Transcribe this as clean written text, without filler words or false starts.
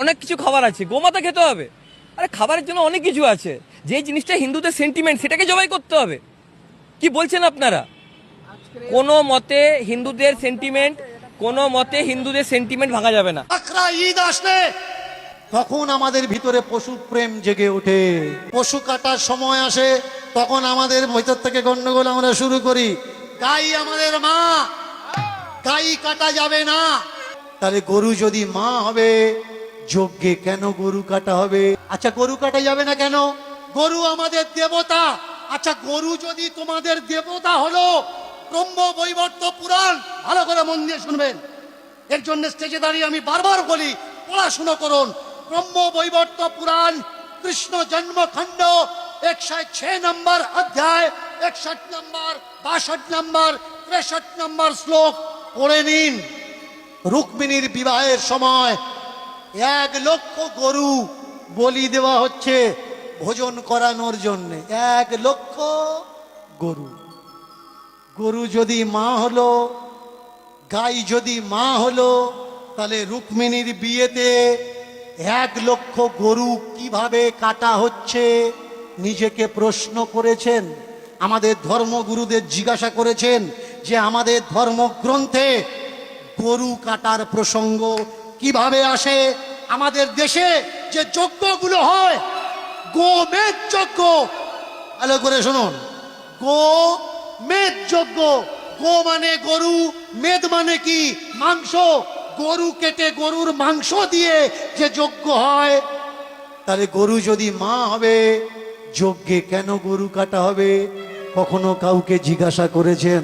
অনেক কিছু খাবার আছে, গোমাতা খেতে হবে। আরে খাবারের জন্য অনেক কিছু আছে, যে জিনিসটা হিন্দুদের সেন্টিমেন্ট সেটাকে জবাই করতে হবে। কি বলছেন আপনারা? কোনো মতে হিন্দুদের সেন্টিমেন্ট ভাঙা যাবে না। আকরা ঈদ আসলে তখন আমাদের ভিতরে পশু প্রেম জেগে ওঠে। পশু কাটার সময় আসে তখন আমাদের ভিতর থেকে গন্ডগোল আমরা শুরু করি। গাই আমাদের মা, গাই কাটা যাবে না। তাহলে গরু যদি মা হবে, যজ্ঞে কেন গরু কাটা হবে? আচ্ছা, গরু কাটা যাবে না কেন? গরু আমাদের দেবতা। আচ্ছা, গরু যদি তোমাদের দেবতা হলো, ব্রহ্ম বৈবর্ত পুরাণ ভালো করে মন দিয়ে শুনবেন। এর জন্য স্টেজে দাঁড়িয়ে আমি বারবার বলি, পড়াশুনো করুন। ব্রহ্ম বৈবর্ত পুরাণ কৃষ্ণ জন্মখণ্ড 106 নম্বর অধ্যায় 61 নম্বর 62 নম্বর 63 নম্বর শ্লোক পড়ে নিন। রুক্মিণীর বিবাহের সময় 1 লক্ষ গরু বলি দেওয়া হচ্ছে ভোজন করানোর জন্য। 1 লক্ষ গরু। গরু যদি মা হলো, গাই যদি মা হলো, তাহলে রুক্মিণীর বিয়েতে 1 লক্ষ গরু কিভাবে কাটা হচ্ছে নিজেকে প্রশ্ন করেছেন? আমাদের ধর্মগুরুদের জিজ্ঞাসা করেছেন যে আমাদের ধর্মগ্রন্থে গরু কাটার প্রসঙ্গ কিভাবে আসে? আমাদের দেশে যে যজ্ঞগুলো হয়, গোমেদ যজ্ঞ, ভালো করে শুনুন, গোমেদ যজ্ঞ। গো মানে গরু, মেদ মানে কি? মাংস। গরু কেটে গরুর মাংস দিয়ে যে যজ্ঞ হয়, তাহলে গরু যদি মা হবে, যজ্ঞে কেন গরু কাটা হবে? কখনো কাউকে জিজ্ঞাসা করেছেন?